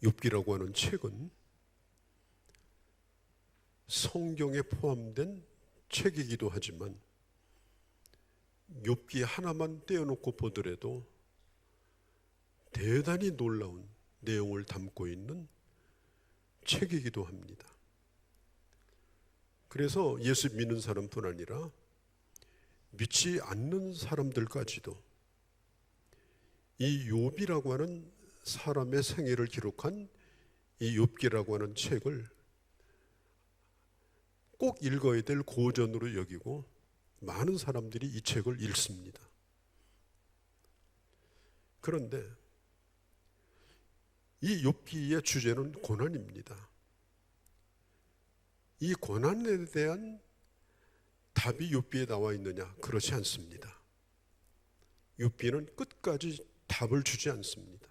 욥기라고 하는 책은 성경에 포함된 책이기도 하지만 욥기 하나만 떼어놓고 보더라도 대단히 놀라운 내용을 담고 있는 책이기도 합니다. 그래서 예수 믿는 사람뿐 아니라 믿지 않는 사람들까지도 이 욥이라고 하는 사람의 생애를 기록한 이 욥기라고 하는 책을 꼭 읽어야 될 고전으로 여기고 많은 사람들이 이 책을 읽습니다. 그런데 이 욥기의 주제는 고난입니다. 이 고난에 대한 답이 욥기에 나와 있느냐? 그렇지 않습니다. 욥기는 끝까지 답을 주지 않습니다.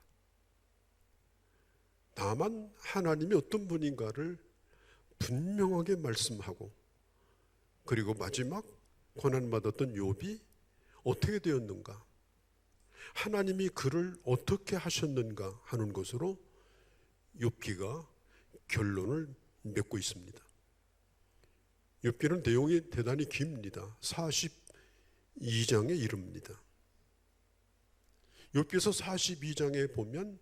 다만 하나님이 어떤 분인가를 분명하게 말씀하고, 그리고 마지막 고난받았던 욥이 어떻게 되었는가, 하나님이 그를 어떻게 하셨는가 하는 것으로 욥기가 결론을 맺고 있습니다. 욥기는 내용이 대단히 깁니다. 42장에 이릅니다. 욥기서 42장에 보면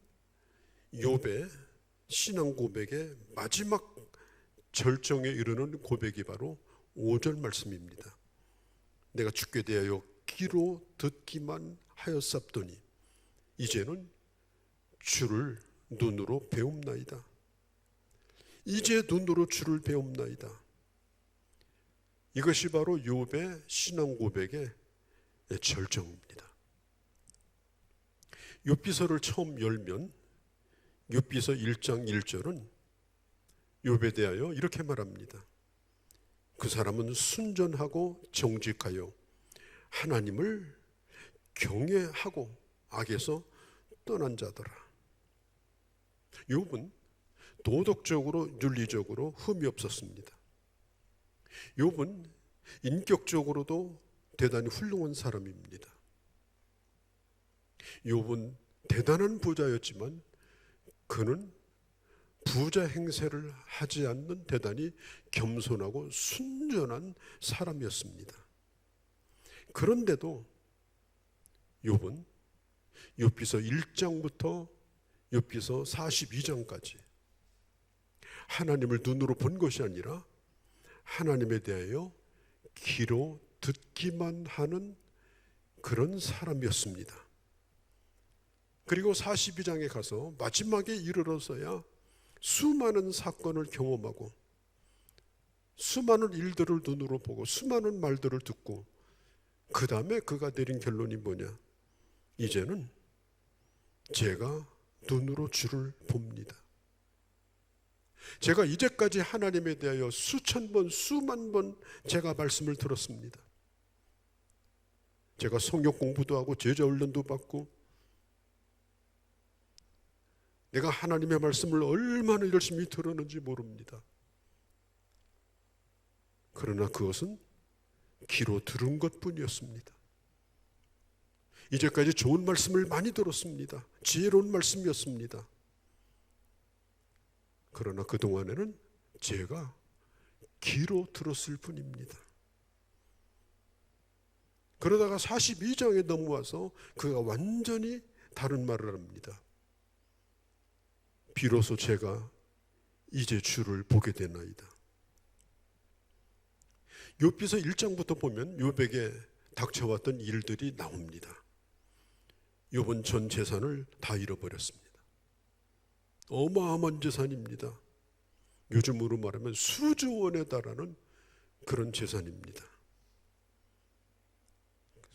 욥의 신앙 고백의 마지막 절정에 이르는 고백이 바로 5절 말씀입니다. 내가 주께 대하여 귀로 듣기만 하였사옵더니 이제는 주를 눈으로 배움나이다. 이제 눈으로 주를 배움나이다. 이것이 바로 욥의 신앙 고백의 절정입니다. 욥기서를 처음 열면 욥기서 1장 1절은 욥에 대하여 이렇게 말합니다. 그 사람은 순전하고 정직하여 하나님을 경외하고 악에서 떠난 자더라. 욥은 도덕적으로 윤리적으로 흠이 없었습니다. 욥은 인격적으로도 대단히 훌륭한 사람입니다. 욥은 대단한 부자였지만 그는 부자 행세를 하지 않는 대단히 겸손하고 순전한 사람이었습니다. 그런데도 욥은 욥기서 1장부터 욥기서 42장까지 하나님을 눈으로 본 것이 아니라 하나님에 대하여 귀로 듣기만 하는 그런 사람이었습니다. 그리고 42장에 가서 마지막에 이르러서야 수많은 사건을 경험하고 수많은 일들을 눈으로 보고 수많은 말들을 듣고 그 다음에 그가 내린 결론이 뭐냐? 이제는 제가 눈으로 주를 봅니다. 제가 이제까지 하나님에 대하여 수천 번, 수만 번 제가 말씀을 들었습니다. 제가 성경 공부도 하고 제자 훈련도 받고 내가 하나님의 말씀을 얼마나 열심히 들었는지 모릅니다. 그러나 그것은 귀로 들은 것뿐이었습니다. 이제까지 좋은 말씀을 많이 들었습니다. 지혜로운 말씀이었습니다. 그러나 그동안에는 제가 귀로 들었을 뿐입니다. 그러다가 42장에 넘어와서 그가 완전히 다른 말을 합니다. 비로소 제가 이제 주를 보게 되나이다. 욥기서 1장부터 보면 욥에게 닥쳐왔던 일들이 나옵니다. 욥은 전 재산을 다 잃어버렸습니다. 어마어마한 재산입니다. 요즘으로 말하면 수조 원에 달하는 그런 재산입니다.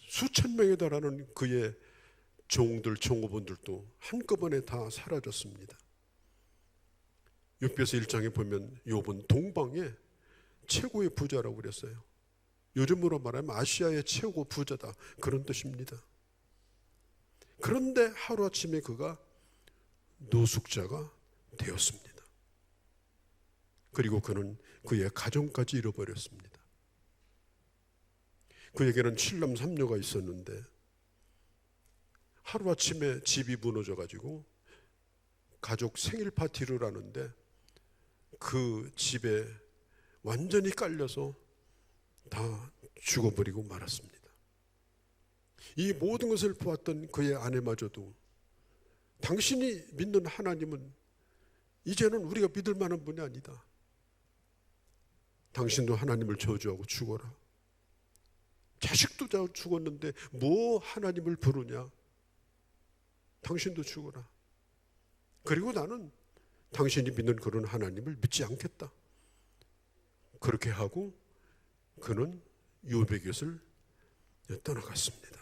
수천 명에 달하는 그의 종들, 종업원들도 한꺼번에 다 사라졌습니다. 욥기서 1장에 보면 욥은 동방의 최고의 부자라고 그랬어요. 요즘으로 말하면 아시아의 최고 부자다, 그런 뜻입니다. 그런데 하루아침에 그가 노숙자가 되었습니다. 그리고 그는 그의 가정까지 잃어버렸습니다. 그에게는 7남 3녀가 있었는데 하루아침에 집이 무너져가지고 가족 생일 파티를 하는데 그 집에 완전히 깔려서 다 죽어버리고 말았습니다. 이 모든 것을 보았던 그의 아내마저도 당신이 믿는 하나님은 이제는 우리가 믿을 만한 분이 아니다. 당신도 하나님을 저주하고 죽어라. 자식도 다 죽었는데 뭐 하나님을 부르냐. 당신도 죽어라. 그리고 나는 당신이 믿는 그런 하나님을 믿지 않겠다. 그렇게 하고 그는 욥의 곁을 떠나갔습니다.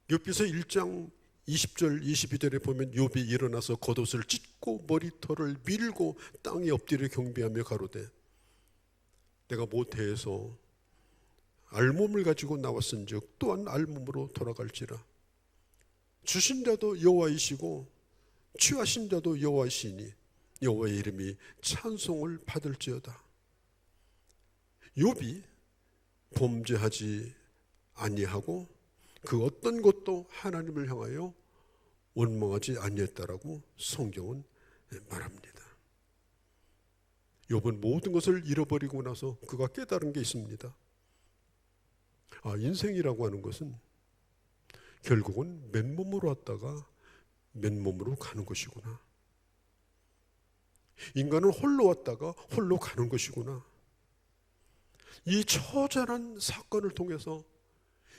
욥기서 1장 20절 22절에 보면 욥이 일어나서 겉옷을 찢고 머리털을 밀고 땅에 엎드려 경배하며 가로되 내가 모태에서 알몸을 가지고 나왔은즉 또한 알몸으로 돌아갈지라. 주신 자도 여호와이시고 취하신 자도 여호와이시니 여호와의 이름이 찬송을 받을지어다. 욥이 범죄하지 아니하고 그 어떤 것도 하나님을 향하여 원망하지 아니했다라고 성경은 말합니다. 욥은 모든 것을 잃어버리고 나서 그가 깨달은 게 있습니다. 인생이라고 하는 것은 결국은 맨몸으로 왔다가 맨몸으로 가는 것이구나. 인간은 홀로 왔다가 홀로 가는 것이구나. 이 처절한 사건을 통해서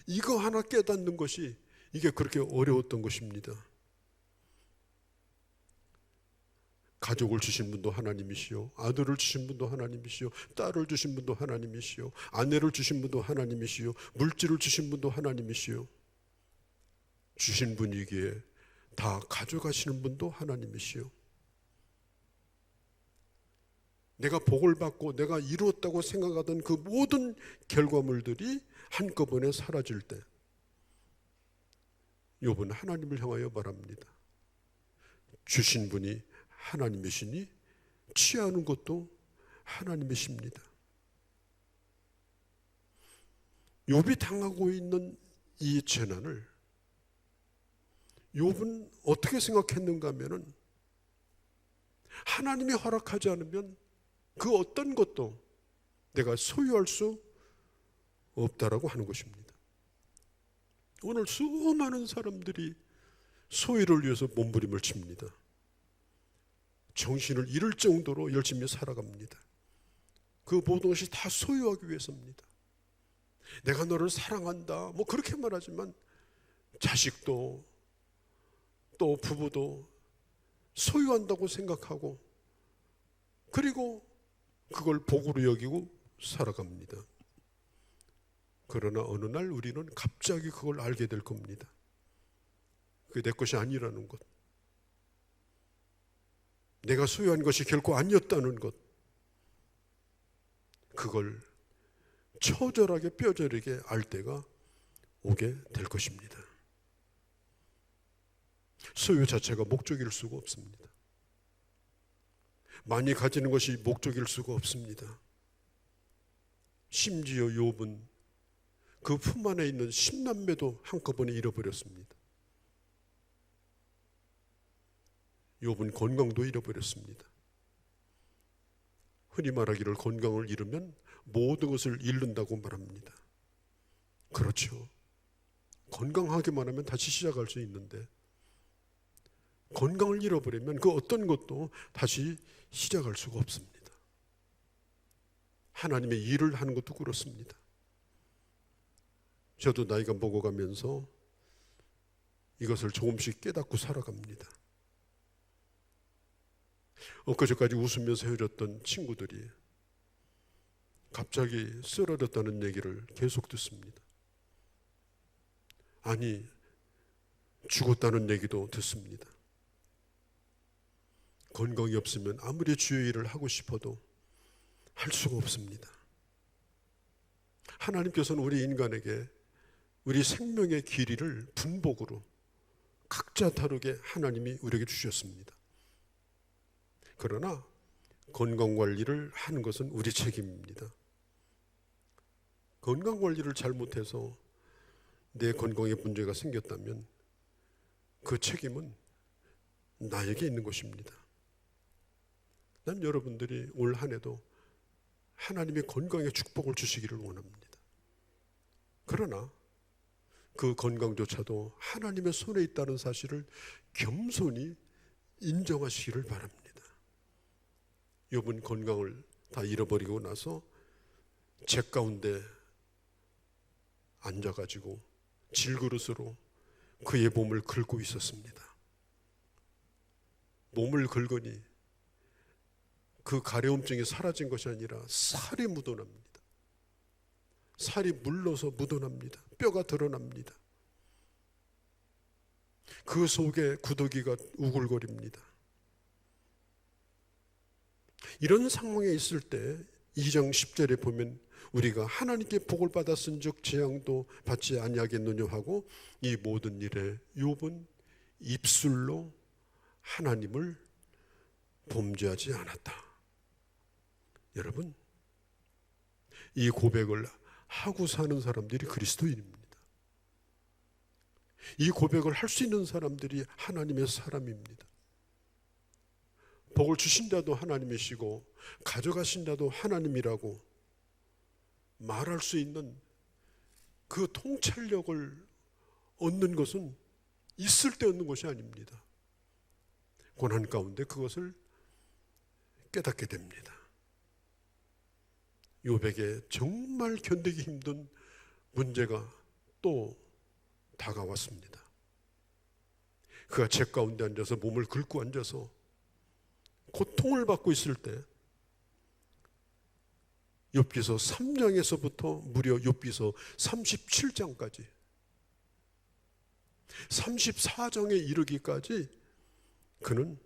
이거 하나 깨닫는 것이 이게 그렇게 어려웠던 것입니다. 가족을 주신 분도 하나님이시요, 아들을 주신 분도 하나님이시요, 딸을 주신 분도 하나님이시요, 아내를 주신 분도 하나님이시요, 물질을 주신 분도 하나님이시요, 주신 분이기에 다 가져가시는 분도 하나님이시요. 내가 복을 받고 내가 이루었다고 생각하던 그 모든 결과물들이 한꺼번에 사라질 때 욥은 하나님을 향하여 말합니다. 주신 분이 하나님이시니 취하는 것도 하나님이십니다. 욥이 당하고 있는 이 재난을 욥은 어떻게 생각했는가 하면은 하나님이 허락하지 않으면 그 어떤 것도 내가 소유할 수 없다라고 하는 것입니다. 오늘 수많은 사람들이 소유를 위해서 몸부림을 칩니다. 정신을 잃을 정도로 열심히 살아갑니다. 그 모든 것이 다 소유하기 위해서입니다. 내가 너를 사랑한다 뭐 그렇게 말하지만 자식도 또 부부도 소유한다고 생각하고 그리고 그걸 복으로 여기고 살아갑니다. 그러나 어느 날 우리는 갑자기 그걸 알게 될 겁니다. 그게 내 것이 아니라는 것, 내가 소유한 것이 결코 아니었다는 것, 그걸 처절하게 뼈저리게 알 때가 오게 될 것입니다. 소유 자체가 목적일 수가 없습니다. 많이 가지는 것이 목적일 수가 없습니다. 심지어 욥은 그 품 안에 있는 10남매도 한꺼번에 잃어버렸습니다. 욥은 건강도 잃어버렸습니다. 흔히 말하기를 건강을 잃으면 모든 것을 잃는다고 말합니다. 그렇죠. 건강하기만 하면 다시 시작할 수 있는데 건강을 잃어버리면 그 어떤 것도 다시 시작할 수가 없습니다. 하나님의 일을 하는 것도 그렇습니다. 저도 나이가 먹어가면서 이것을 조금씩 깨닫고 살아갑니다. 엊그제까지 웃으면서 헤어졌던 친구들이 갑자기 쓰러졌다는 얘기를 계속 듣습니다. 아니, 죽었다는 얘기도 듣습니다. 건강이 없으면 아무리 주의 일을 하고 싶어도 할 수가 없습니다. 하나님께서는 우리 인간에게 우리 생명의 길이를 분복으로 각자 다르게 하나님이 우리에게 주셨습니다. 그러나 건강관리를 하는 것은 우리 책임입니다. 건강관리를 잘못해서 내 건강에 문제가 생겼다면 그 책임은 나에게 있는 것입니다. 난 여러분들이 올 한 해도 하나님의 건강의 축복을 주시기를 원합니다. 그러나 그 건강조차도 하나님의 손에 있다는 사실을 겸손히 인정하시기를 바랍니다. 욥은 건강을 다 잃어버리고 나서 재 가운데 앉아가지고 질그릇으로 그의 몸을 긁고 있었습니다. 몸을 긁으니 그 가려움증이 사라진 것이 아니라 살이 묻어납니다. 살이 물러서 묻어납니다. 뼈가 드러납니다. 그 속에 구더기가 우글거립니다. 이런 상황에 있을 때 2장 10절에 보면 우리가 하나님께 복을 받았은즉 재앙도 받지 아니하겠느냐 하고 이 모든 일에 욥은 입술로 하나님을 범죄하지 않았다. 여러분, 이 고백을 하고 사는 사람들이 그리스도인입니다. 이 고백을 할 수 있는 사람들이 하나님의 사람입니다. 복을 주신다도 하나님이시고 가져가신다도 하나님이라고 말할 수 있는 그 통찰력을 얻는 것은 있을 때 얻는 것이 아닙니다. 고난 가운데 그것을 깨닫게 됩니다. 욥에게 정말 견디기 힘든 문제가 또 다가왔습니다. 그가 재 가운데 앉아서 몸을 긁고 앉아서 고통을 받고 있을 때 욥기서 3장에서부터 무려 욥기서 37장까지 34장에 이르기까지 그는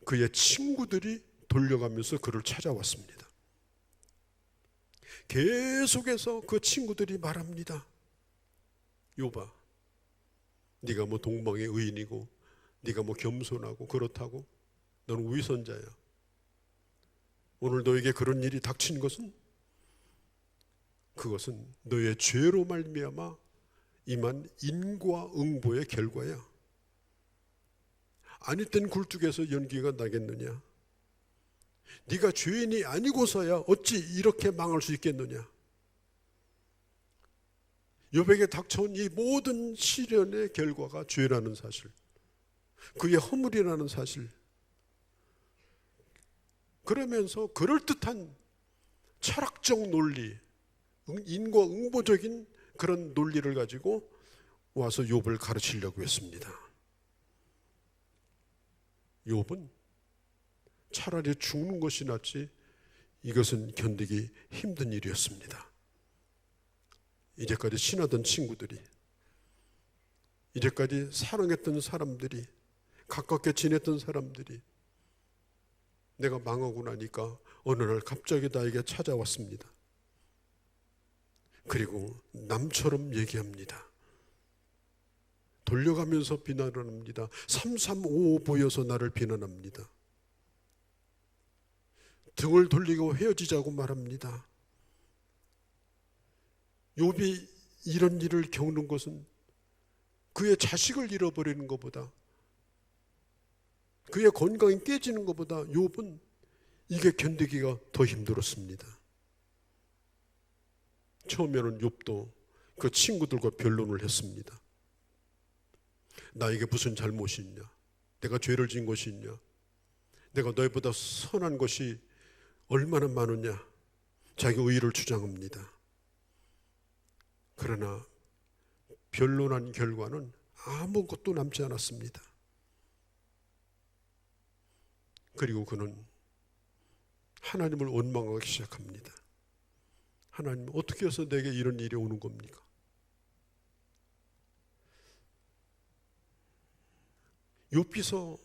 그의 친구들이 돌려가면서 그를 찾아왔습니다. 계속해서 그 친구들이 말합니다. 욥아, 네가 뭐 동방의 의인이고 네가 뭐 겸손하고 그렇다고 너는 위선자야. 오늘 너에게 그런 일이 닥친 것은 그것은 너의 죄로 말미암아 임한 인과응보의 결과야. 아니 땐 굴뚝에서 연기가 나겠느냐. 네가 죄인이 아니고서야 어찌 이렇게 망할 수 있겠느냐. 욥에게 닥쳐온 이 모든 시련의 결과가 죄라는 사실, 그의 허물이라는 사실, 그러면서 그럴듯한 철학적 논리, 인과응보적인 그런 논리를 가지고 와서 욥을 가르치려고 했습니다. 욥은 차라리 죽는 것이 낫지 이것은 견디기 힘든 일이었습니다. 이제까지 친하던 친구들이, 이제까지 사랑했던 사람들이, 가깝게 지냈던 사람들이 내가 망하고 나니까 어느 날 갑자기 나에게 찾아왔습니다. 그리고 남처럼 얘기합니다. 돌려가면서 비난을 합니다. 3355 보여서 나를 비난합니다. 등을 돌리고 헤어지자고 말합니다. 욥이 이런 일을 겪는 것은 그의 자식을 잃어버리는 것보다, 그의 건강이 깨지는 것보다 욥은 이게 견디기가 더 힘들었습니다. 처음에는 욥도 그 친구들과 변론을 했습니다. 나에게 무슨 잘못이 있냐? 내가 죄를 지은 것이 있냐? 내가 너희보다 선한 것이 얼마나 많으냐? 자기 의의를 주장합니다. 그러나 변론한 결과는 아무것도 남지 않았습니다. 그리고 그는 하나님을 원망하기 시작합니다. 하나님, 어떻게 해서 내게 이런 일이 오는 겁니까? 욥기서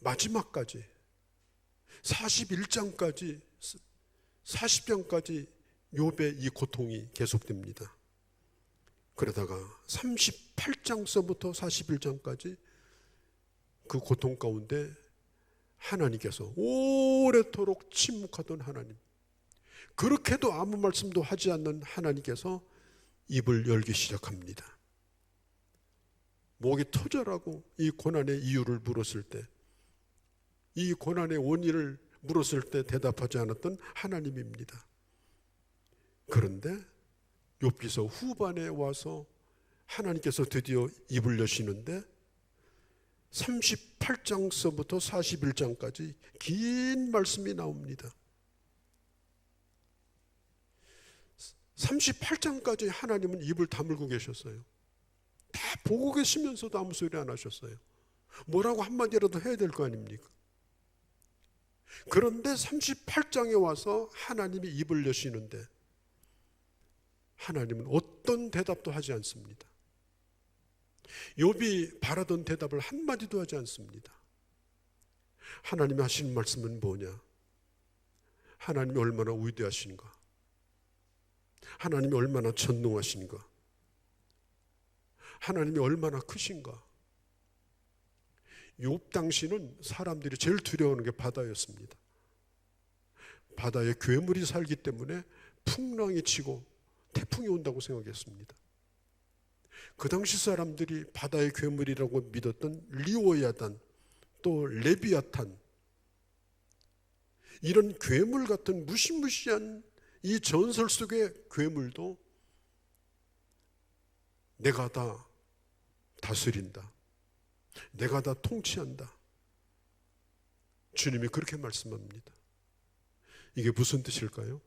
마지막까지 41장까지 40장까지 욥의 이 고통이 계속됩니다. 그러다가 38장서부터 41장까지 그 고통 가운데 하나님께서 오래도록 침묵하던 하나님, 그렇게도 아무 말씀도 하지 않는 하나님께서 입을 열기 시작합니다. 목이 터져라고 이 고난의 이유를 물었을 때, 이 고난의 원인을 물었을 때 대답하지 않았던 하나님입니다. 그런데 욥기서 후반에 와서 하나님께서 드디어 입을 여시는데 38장서부터 41장까지 긴 말씀이 나옵니다. 38장까지 하나님은 입을 다물고 계셨어요. 다 보고 계시면서도 아무 소리 안 하셨어요. 뭐라고 한마디라도 해야 될 거 아닙니까? 그런데 38장에 와서 하나님이 입을 여시는데 하나님은 어떤 대답도 하지 않습니다. 욥이 바라던 대답을 한마디도 하지 않습니다. 하나님이 하시는 말씀은 뭐냐? 하나님이 얼마나 위대하신가? 하나님이 얼마나 전능하신가? 하나님이 얼마나 크신가? 욥 당시는 사람들이 제일 두려워하는 게 바다였습니다. 바다에 괴물이 살기 때문에 풍랑이 치고 태풍이 온다고 생각했습니다. 그 당시 사람들이 바다의 괴물이라고 믿었던 리오야단, 또 레비아탄, 이런 괴물 같은 무시무시한 이 전설 속의 괴물도 내가 다 다스린다, 내가 다 통치한다, 주님이 그렇게 말씀합니다. 이게 무슨 뜻일까요?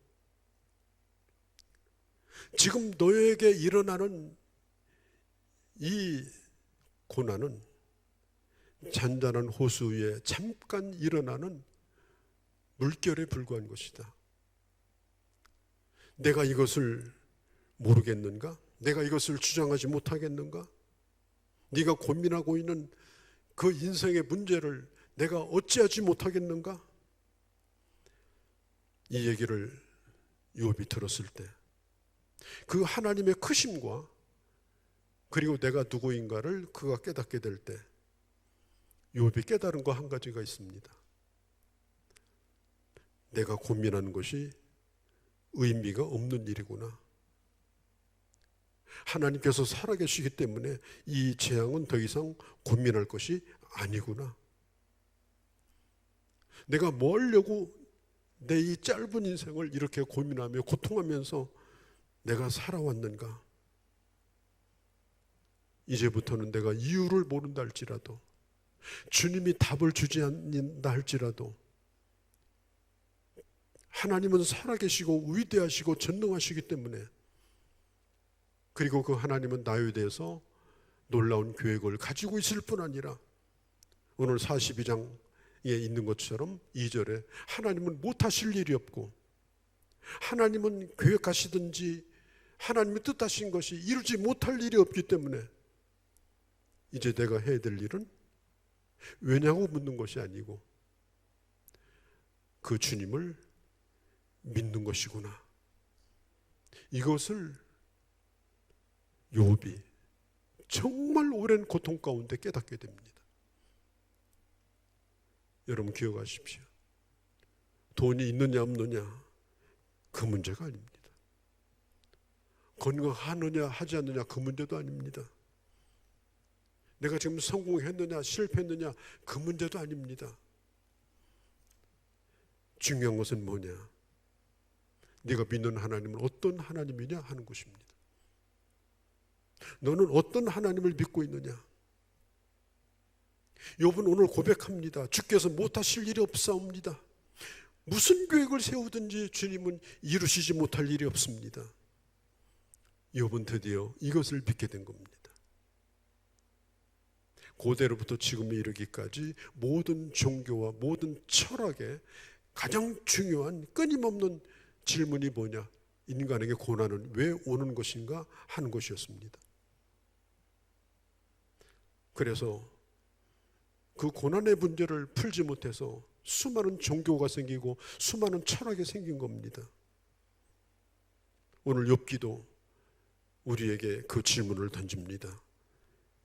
지금 너에게 일어나는 이 고난은 잔잔한 호수 위에 잠깐 일어나는 물결에 불과한 것이다. 내가 이것을 모르겠는가? 내가 이것을 주장하지 못하겠는가? 네가 고민하고 있는 그 인생의 문제를 내가 어찌하지 못하겠는가? 이 얘기를 욥이 들었을 때 그 하나님의 크심과 그리고 내가 누구인가를 그가 깨닫게 될 때 욥이 깨달은 거 한 가지가 있습니다. 내가 고민하는 것이 의미가 없는 일이구나. 하나님께서 살아계시기 때문에 이 재앙은 더 이상 고민할 것이 아니구나. 내가 뭐 하려고 내 이 짧은 인생을 이렇게 고민하며 고통하면서 내가 살아왔는가? 이제부터는 내가 이유를 모른다 할지라도, 주님이 답을 주지 않는다 할지라도 하나님은 살아계시고 위대하시고 전능하시기 때문에, 그리고 그 하나님은 나에 대해서 놀라운 계획을 가지고 있을 뿐 아니라 오늘 42장에 있는 것처럼 2절에 하나님은 못하실 일이 없고 하나님은 계획하시든지 하나님이 뜻하신 것이 이루지 못할 일이 없기 때문에 이제 내가 해야 될 일은 왜냐고 묻는 것이 아니고 그 주님을 믿는 것이구나. 이것을 욥이 정말 오랜 고통 가운데 깨닫게 됩니다. 여러분 기억하십시오. 돈이 있느냐 없느냐 그 문제가 아닙니다. 건강하느냐 하지 않느냐 그 문제도 아닙니다. 내가 지금 성공했느냐 실패했느냐 그 문제도 아닙니다. 중요한 것은 뭐냐? 네가 믿는 하나님은 어떤 하나님이냐 하는 것입니다. 너는 어떤 하나님을 믿고 있느냐? 욥은 오늘 고백합니다. 주께서 못하실 일이 없사옵니다. 무슨 계획을 세우든지 주님은 이루시지 못할 일이 없습니다. 욥은 드디어 이것을 믿게 된 겁니다. 고대로부터 지금에 이르기까지 모든 종교와 모든 철학의 가장 중요한 끊임없는 질문이 뭐냐? 인간에게 고난은 왜 오는 것인가 하는 것이었습니다. 그래서 그 고난의 문제를 풀지 못해서 수많은 종교가 생기고 수많은 철학이 생긴 겁니다. 오늘 욥기도 우리에게 그 질문을 던집니다.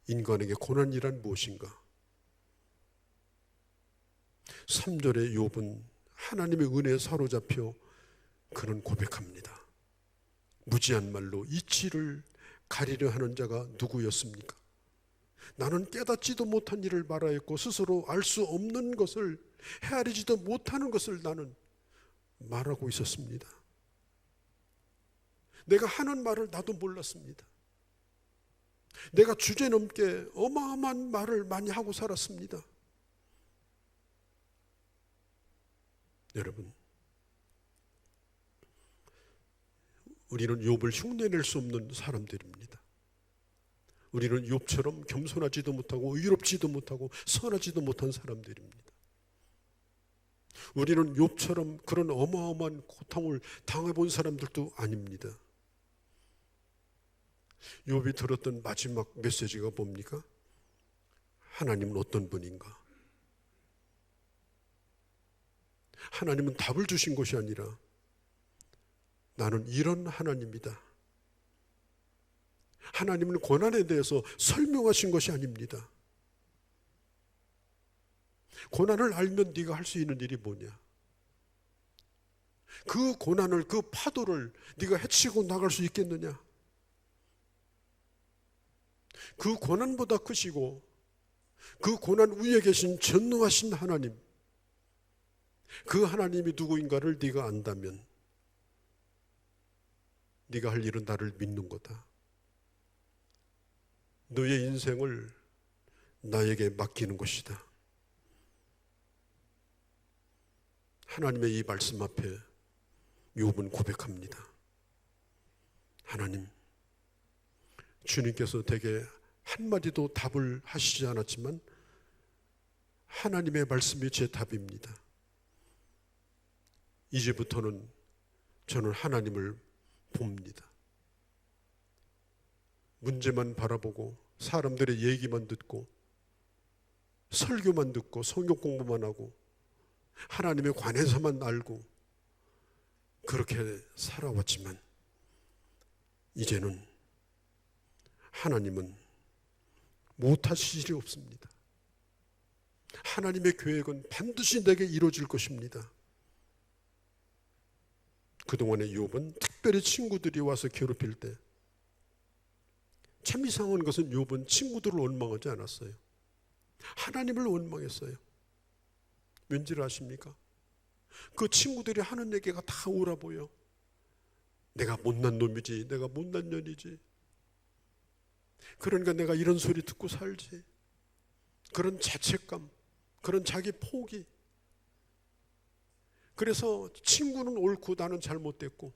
인간에게 고난이란 무엇인가? 3절의 욥은 하나님의 은혜에 사로잡혀 그는 고백합니다. 무지한 말로 이치를 가리려 하는 자가 누구였습니까? 나는 깨닫지도 못한 일을 말하였고 스스로 알 수 없는 것을, 헤아리지도 못하는 것을 나는 말하고 있었습니다. 내가 하는 말을 나도 몰랐습니다. 내가 주제넘게 어마어마한 말을 많이 하고 살았습니다. 여러분, 우리는 욥을 흉내낼 수 없는 사람들입니다. 우리는 욥처럼 겸손하지도 못하고 의롭지도 못하고 선하지도 못한 사람들입니다. 우리는 욥처럼 그런 어마어마한 고통을 당해본 사람들도 아닙니다. 욥이 들었던 마지막 메시지가 뭡니까? 하나님은 어떤 분인가? 하나님은 답을 주신 것이 아니라 나는 이런 하나님이다. 하나님은 고난에 대해서 설명하신 것이 아닙니다. 고난을 알면 네가 할 수 있는 일이 뭐냐? 그 고난을, 그 파도를 네가 헤치고 나갈 수 있겠느냐? 그 고난보다 크시고 그 고난 위에 계신 전능하신 하나님, 그 하나님이 누구인가를 네가 안다면 네가 할 일은 나를 믿는 거다. 너의 인생을 나에게 맡기는 것이다. 하나님의 이 말씀 앞에 욥은 고백합니다. 하나님, 주님께서 되게 한마디도 답을 하시지 않았지만 하나님의 말씀이 제 답입니다. 이제부터는 저는 하나님을 봅니다. 문제만 바라보고 사람들의 얘기만 듣고 설교만 듣고 성경 공부만 하고 하나님에 관해서만 알고 그렇게 살아왔지만 이제는 하나님은 못하실 일이 없습니다. 하나님의 계획은 반드시 내게 이루어질 것입니다. 그동안의 욥은 특별히 친구들이 와서 괴롭힐 때 참 이상한 것은 욥은 친구들을 원망하지 않았어요. 하나님을 원망했어요. 왠지를 아십니까? 그 친구들이 하는 얘기가 다 옳아 보여. 내가 못난 놈이지, 내가 못난 년이지, 그러니까 내가 이런 소리 듣고 살지. 그런 자책감, 그런 자기 포기. 그래서 친구는 옳고 나는 잘못됐고,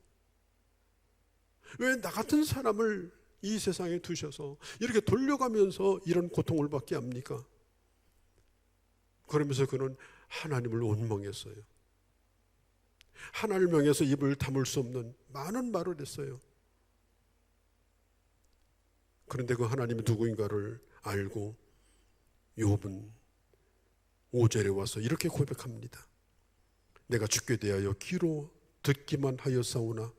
왜 나 같은 사람을 이 세상에 두셔서 이렇게 돌려가면서 이런 고통을 받게 합니까? 그러면서 그는 하나님을 원망했어요. 하나님을 명해서 입을 다물 수 없는 많은 말을 했어요. 그런데 그 하나님이 누구인가를 알고 욥은 5절에 와서 이렇게 고백합니다. 내가 죽게 대하여 귀로 듣기만 하였사오나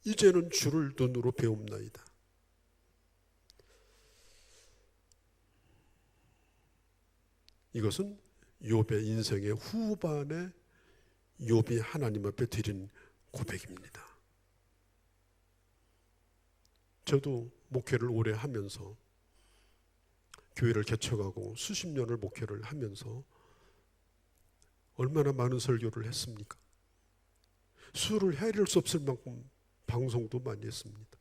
이제는 주를 눈으로 배움나이다. 이것은 욥의 인생의 후반에 욥이 하나님 앞에 드린 고백입니다. 저도 목회를 오래 하면서 교회를 개척하고 수십 년을 목회를 하면서 얼마나 많은 설교를 했습니까? 수를 헤아릴 수 없을 만큼 방송도 많이 했습니다.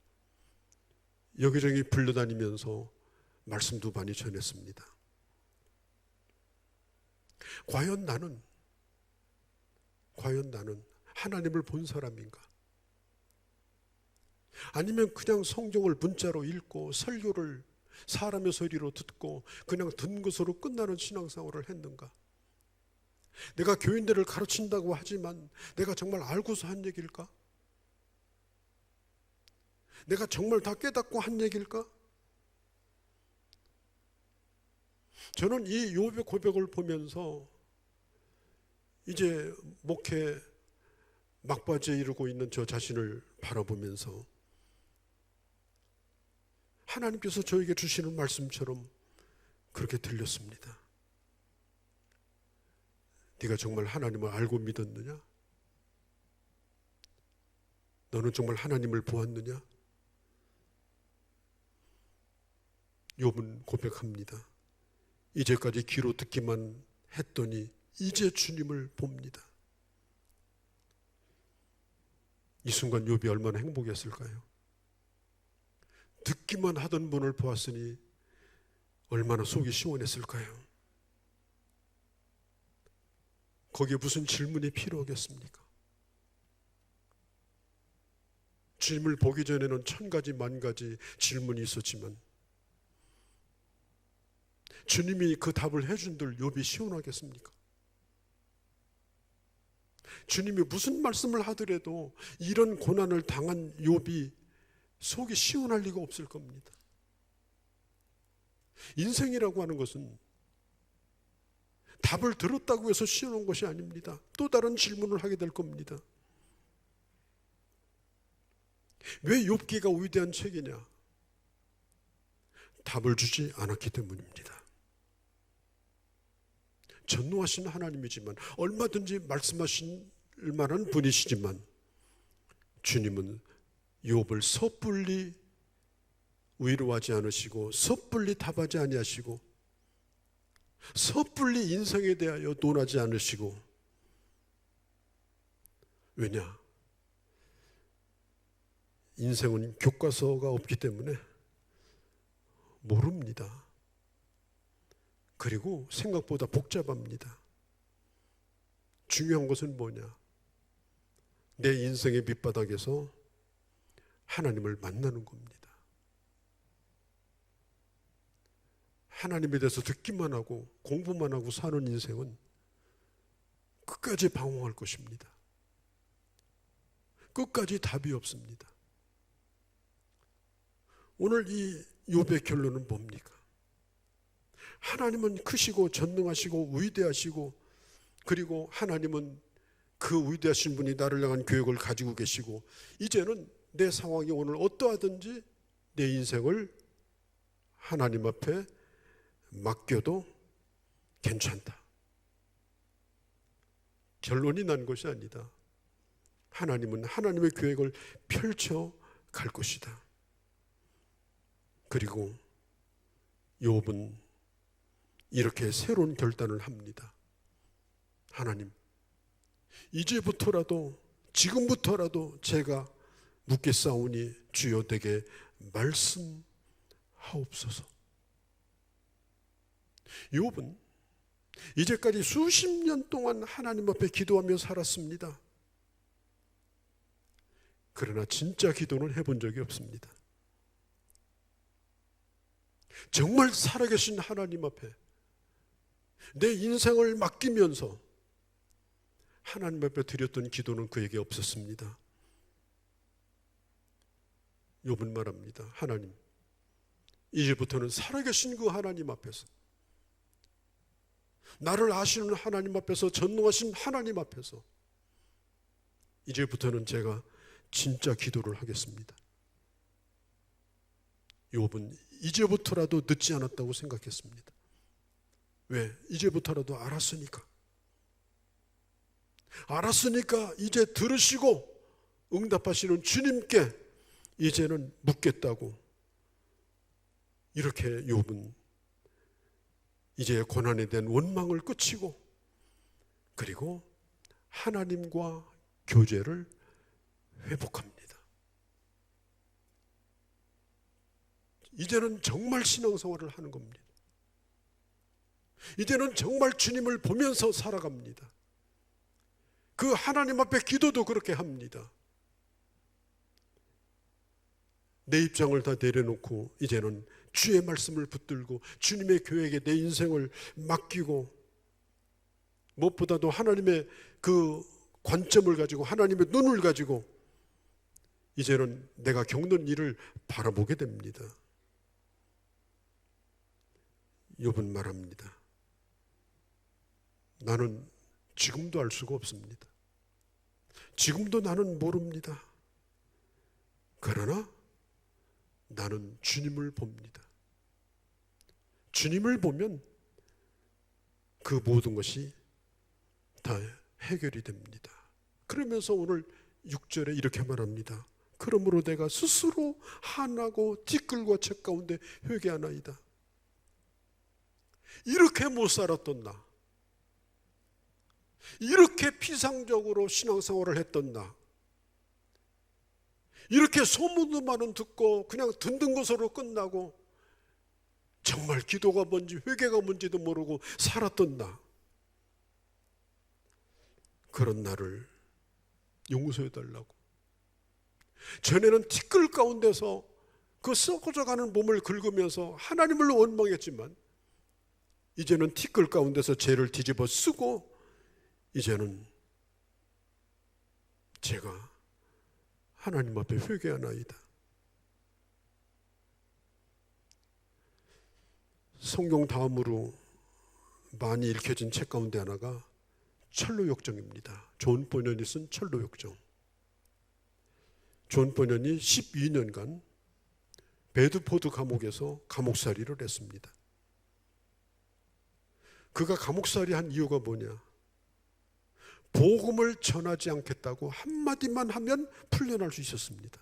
여기저기 불러다니면서 말씀도 많이 전했습니다. 과연 나는 하나님을 본 사람인가? 아니면 그냥 성경을 문자로 읽고 설교를 사람의 소리로 듣고 그냥 듣는 것으로 끝나는 신앙생활을 했는가? 내가 교인들을 가르친다고 하지만 내가 정말 알고서 한 얘기일까? 내가 정말 다 깨닫고 한 얘기일까? 저는 이 욥의 고백을 보면서 이제 목회 막바지에 이르고 있는 저 자신을 바라보면서 하나님께서 저에게 주시는 말씀처럼 그렇게 들렸습니다. 네가 정말 하나님을 알고 믿었느냐? 너는 정말 하나님을 보았느냐? 욥은 고백합니다. 이제까지 귀로 듣기만 했더니 이제 주님을 봅니다. 이 순간 욥이 얼마나 행복했을까요? 듣기만 하던 분을 보았으니 얼마나 속이 시원했을까요? 거기에 무슨 질문이 필요하겠습니까? 주님을 보기 전에는 1000가지 만가지 질문이 있었지만 주님이 그 답을 해준들 욥이 시원하겠습니까? 주님이 무슨 말씀을 하더라도 이런 고난을 당한 욥이 속이 시원할 리가 없을 겁니다. 인생이라고 하는 것은 답을 들었다고 해서 시원한 것이 아닙니다. 또 다른 질문을 하게 될 겁니다. 왜 욥기가 위대한 책이냐? 답을 주지 않았기 때문입니다. 전능하신 하나님이지만, 얼마든지 말씀하실 만한 분이시지만, 주님은 욥을 섣불리 위로하지 않으시고 섣불리 답하지 아니하시고 섣불리 인생에 대하여 논하지 않으시고, 왜냐? 인생은 교과서가 없기 때문에 모릅니다. 그리고 생각보다 복잡합니다. 중요한 것은 뭐냐? 내 인생의 밑바닥에서 하나님을 만나는 겁니다. 하나님에 대해서 듣기만 하고 공부만 하고 사는 인생은 끝까지 방황할 것입니다. 끝까지 답이 없습니다. 오늘 이 욥의 결론은 뭡니까? 하나님은 크시고 전능하시고 위대하시고, 그리고 하나님은 그 위대하신 분이 나를 향한 계획을 가지고 계시고, 이제는 내 상황이 오늘 어떠하든지 내 인생을 하나님 앞에 맡겨도 괜찮다. 결론이 난 것이 아니다. 하나님은 하나님의 계획을 펼쳐 갈 것이다. 그리고 욥은 이렇게 새로운 결단을 합니다. 하나님, 이제부터라도, 지금부터라도 제가 묻겠사오니 주여 내게 말씀하옵소서. 욥은 이제까지 수십 년 동안 하나님 앞에 기도하며 살았습니다. 그러나 진짜 기도는 해본 적이 없습니다. 정말 살아계신 하나님 앞에 내 인생을 맡기면서 하나님 앞에 드렸던 기도는 그에게 없었습니다. 욥은 말합니다. 하나님, 이제부터는 살아계신 그 하나님 앞에서, 나를 아시는 하나님 앞에서, 전능하신 하나님 앞에서 이제부터는 제가 진짜 기도를 하겠습니다. 욥은 이제부터라도 늦지 않았다고 생각했습니다. 왜? 이제부터라도 알았으니까. 알았으니까 이제 들으시고 응답하시는 주님께 이제는 묻겠다고, 이렇게 욥은 이제 고난에 대한 원망을 끝이고, 그리고 하나님과 교제를 회복합니다. 이제는 정말 신앙생활을 하는 겁니다. 이제는 정말 주님을 보면서 살아갑니다. 그 하나님 앞에 기도도 그렇게 합니다. 내 입장을 다 내려놓고 이제는 주의 말씀을 붙들고 주님의 계획에 내 인생을 맡기고, 무엇보다도 하나님의 그 관점을 가지고, 하나님의 눈을 가지고 이제는 내가 겪는 일을 바라보게 됩니다. 욥은 말합니다. 나는 지금도 알 수가 없습니다. 지금도 나는 모릅니다. 그러나 나는 주님을 봅니다. 주님을 보면 그 모든 것이 다 해결이 됩니다. 그러면서 오늘 6절에 이렇게 말합니다. 그러므로 내가 스스로 한하고 티끌과 책 가운데 회개하나이다. 이렇게 못 살았던 나, 이렇게 피상적으로 신앙생활을 했던 나, 이렇게 소문만은 듣고 그냥 듣는 것으로 끝나고 정말 기도가 뭔지 회개가 뭔지도 모르고 살았던 나, 그런 나를 용서해달라고. 전에는 티끌 가운데서 그 썩어져가는 몸을 긁으면서 하나님을 원망했지만 이제는 티끌 가운데서 죄를 뒤집어 쓰고 이제는 제가 하나님 앞에 회개하나이다. 성경 다음으로 많이 읽혀진 책 가운데 하나가 철로역정입니다. 존 버년이 쓴 철로역정. 존 버년이 12년간 베드포드 감옥에서 감옥살이를 했습니다. 그가 감옥살이 한 이유가 뭐냐? 복음을 전하지 않겠다고 한마디만 하면 풀려날 수 있었습니다.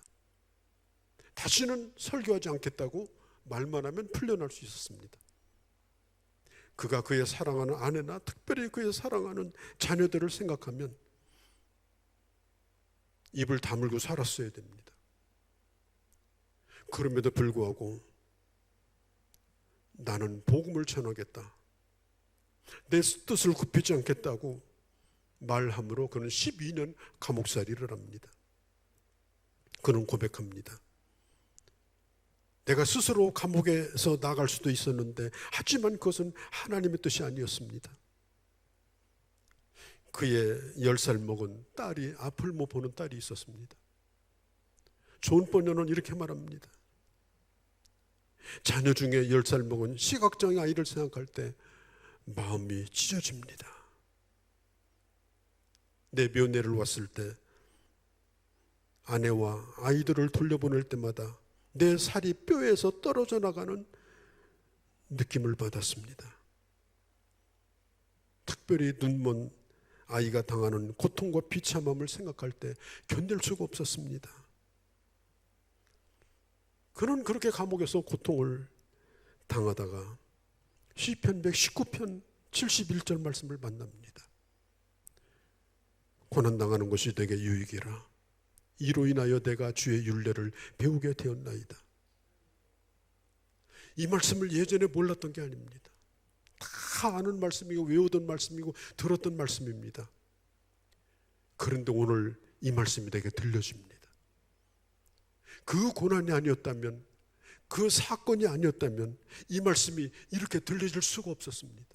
다시는 설교하지 않겠다고 말만 하면 풀려날 수 있었습니다. 그가 그의 사랑하는 아내나 특별히 그의 사랑하는 자녀들을 생각하면 입을 다물고 살았어야 됩니다. 그럼에도 불구하고 나는 복음을 전하겠다, 내 뜻을 굽히지 않겠다고 말함으로 그는 12년 감옥살이를 합니다. 그는 고백합니다. 내가 스스로 감옥에서 나갈 수도 있었는데 하지만 그것은 하나님의 뜻이 아니었습니다. 그의 10살 먹은 딸이 앞을 못 보는 딸이 있었습니다. 존 버년은 이렇게 말합니다. 자녀 중에 10살 먹은 시각장애 아이를 생각할 때 마음이 찢어집니다. 내 면회를 왔을 때 아내와 아이들을 돌려보낼 때마다 내 살이 뼈에서 떨어져 나가는 느낌을 받았습니다. 특별히 눈먼 아이가 당하는 고통과 비참함을 생각할 때 견딜 수가 없었습니다. 그는 그렇게 감옥에서 고통을 당하다가 시편 119편 71절 말씀을 만납니다. 고난당하는 것이 내게 유익이라. 이로 인하여 내가 주의 율례를 배우게 되었나이다. 이 말씀을 예전에 몰랐던 게 아닙니다. 다 아는 말씀이고 외우던 말씀이고 들었던 말씀입니다. 그런데 오늘 이 말씀이 내게 들려집니다. 그 고난이 아니었다면, 그 사건이 아니었다면 이 말씀이 이렇게 들려질 수가 없었습니다.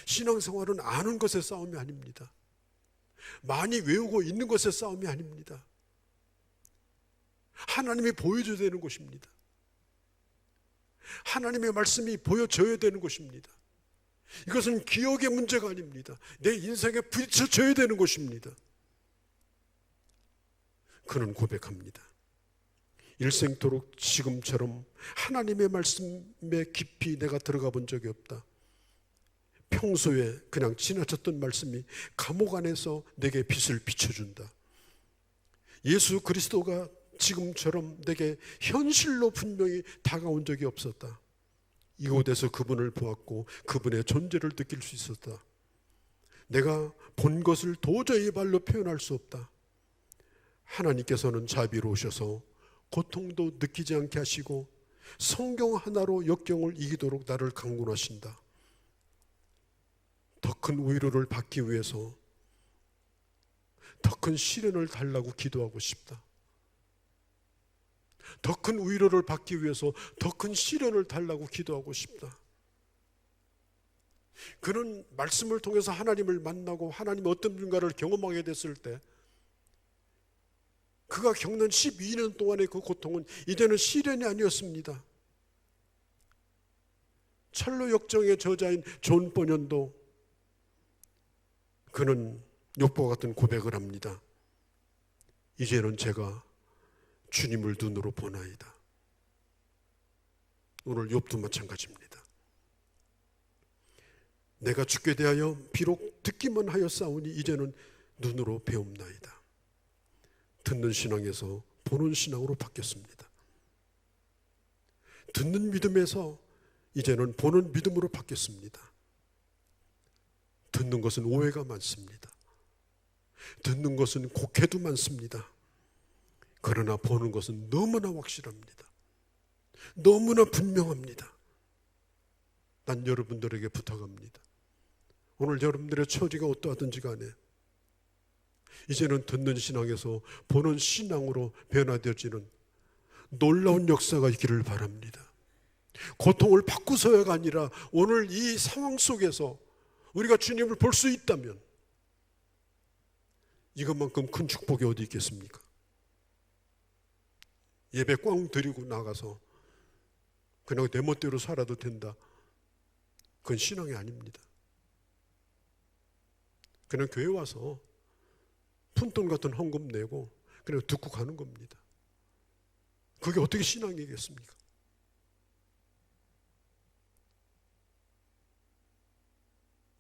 신앙생활은 아는 것의 싸움이 아닙니다. 많이 외우고 있는 것의 싸움이 아닙니다. 하나님이 보여줘야 되는 것입니다. 하나님의 말씀이 보여져야 되는 것입니다. 이것은 기억의 문제가 아닙니다. 내 인생에 부딪혀져야 되는 것입니다. 그는 고백합니다. 일생토록 지금처럼 하나님의 말씀에 깊이 내가 들어가 본 적이 없다. 평소에 그냥 지나쳤던 말씀이 감옥 안에서 내게 빛을 비춰준다. 예수 그리스도가 지금처럼 내게 현실로 분명히 다가온 적이 없었다. 이곳에서 그분을 보았고 그분의 존재를 느낄 수 있었다. 내가 본 것을 도저히 말로 표현할 수 없다. 하나님께서는 자비로우셔서 고통도 느끼지 않게 하시고 성경 하나로 역경을 이기도록 나를 강권하신다. 더 큰 위로를 받기 위해서 더 큰 시련을 달라고 기도하고 싶다. 더 큰 위로를 받기 위해서 더 큰 시련을 달라고 기도하고 싶다. 그는 말씀을 통해서 하나님을 만나고 하나님 어떤 분가를 경험하게 됐을 때 그가 겪는 12년 동안의 그 고통은 이제는 시련이 아니었습니다. 철로 역정의 저자인 존 버년도 그는 욥과 같은 고백을 합니다. 이제는 제가 주님을 눈으로 보나이다. 오늘 욥도 마찬가지입니다. 내가 주께 대하여 비록 듣기만 하였사오니 이제는 눈으로 배움나이다. 듣는 신앙에서 보는 신앙으로 바뀌었습니다. 듣는 믿음에서 이제는 보는 믿음으로 바뀌었습니다. 듣는 것은 오해가 많습니다. 듣는 것은 곡해도 많습니다. 그러나 보는 것은 너무나 확실합니다. 너무나 분명합니다. 난 여러분들에게 부탁합니다. 오늘 여러분들의 처지가 어떠하든지 간에 이제는 듣는 신앙에서 보는 신앙으로 변화되어지는 놀라운 역사가 있기를 바랍니다. 고통을 바꾸서야가 아니라 오늘 이 상황 속에서 우리가 주님을 볼 수 있다면 이것만큼 큰 축복이 어디 있겠습니까? 예배 꽝 드리고 나가서 그냥 내 멋대로 살아도 된다. 그건 신앙이 아닙니다. 그냥 교회 와서 푼돈 같은 헌금 내고 그냥 듣고 가는 겁니다. 그게 어떻게 신앙이겠습니까?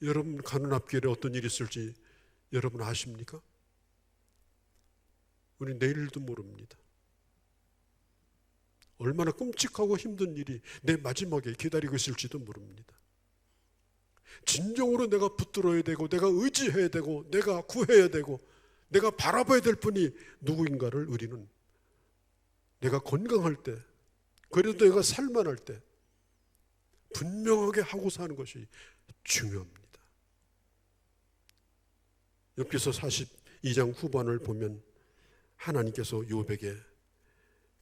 여러분 가는 앞길에 어떤 일이 있을지 여러분 아십니까? 우리 내일도 모릅니다. 얼마나 끔찍하고 힘든 일이 내 마지막에 기다리고 있을지도 모릅니다. 진정으로 내가 붙들어야 되고 내가 의지해야 되고 내가 구해야 되고 내가 바라봐야 될 분이 누구인가를 우리는 내가 건강할 때, 그래도 내가 살만할 때 분명하게 하고 사는 것이 중요합니다. 욥기서 42장 후반을 보면 하나님께서 욥에게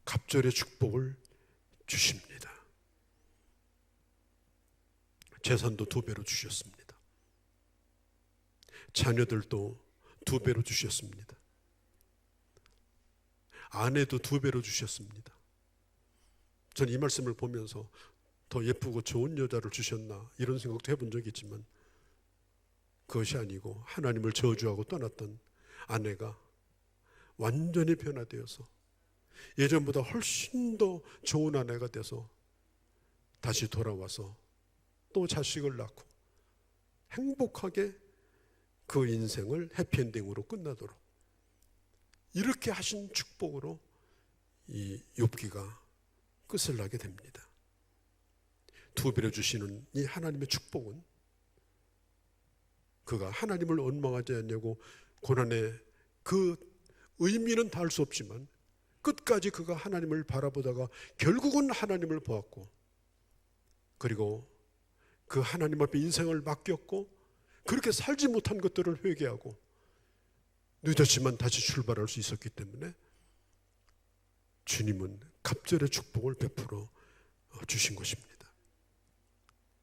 갑절의 축복을 주십니다. 재산도 2배로 주셨습니다. 자녀들도 2배로 주셨습니다. 아내도 2배로 주셨습니다. 전 이 말씀을 보면서 더 예쁘고 좋은 여자를 주셨나 이런 생각도 해본 적이 있지만 그것이 아니고 하나님을 저주하고 떠났던 아내가 완전히 변화되어서 예전보다 훨씬 더 좋은 아내가 돼서 다시 돌아와서 또 자식을 낳고 행복하게 그 인생을 해피엔딩으로 끝나도록 이렇게 하신 축복으로 이 욥기가 끝을 나게 됩니다. 2배로 주시는 이 하나님의 축복은 그가 하나님을 원망하지 않냐고 고난의 그 의미는 다 알 수 없지만 끝까지 그가 하나님을 바라보다가 결국은 하나님을 보았고 그리고 그 하나님 앞에 인생을 맡겼고 그렇게 살지 못한 것들을 회개하고 늦었지만 다시 출발할 수 있었기 때문에 주님은 갑절의 축복을 베풀어 주신 것입니다.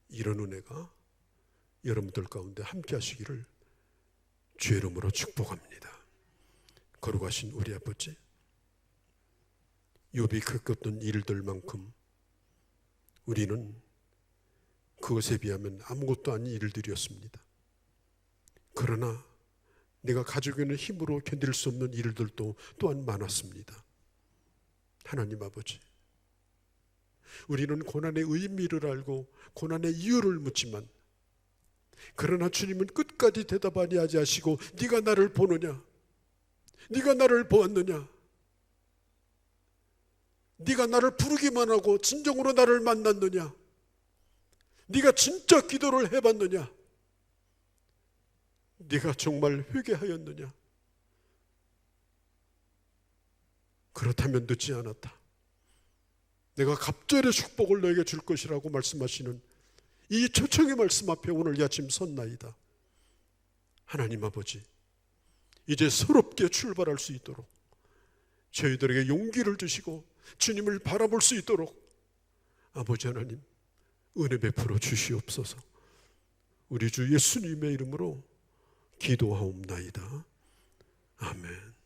이런 은혜가 여러분들 가운데 함께 하시기를 주의 이름으로 축복합니다. 거룩하신 우리 아버지, 욥이 겪었던 일들만큼 우리는 그것에 비하면 아무것도 아닌 일들이었습니다. 그러나 내가 가지고 있는 힘으로 견딜 수 없는 일들도 또한 많았습니다. 하나님 아버지, 우리는 고난의 의미를 알고 고난의 이유를 묻지만 그러나 주님은 끝까지 대답 아니하지 하시고 네가 나를 보느냐? 네가 나를 보았느냐? 네가 나를 부르기만 하고 진정으로 나를 만났느냐? 네가 진짜 기도를 해봤느냐? 네가 정말 회개하였느냐? 그렇다면 늦지 않았다. 내가 갑절의 축복을 너에게 줄 것이라고 말씀하시는 이 초청의 말씀 앞에 오늘 이 아침 섰나이다. 하나님 아버지, 이제 새롭게 출발할 수 있도록 저희들에게 용기를 주시고 주님을 바라볼 수 있도록 아버지 하나님 은혜 베풀어 주시옵소서. 우리 주 예수님의 이름으로 기도하옵나이다. 아멘.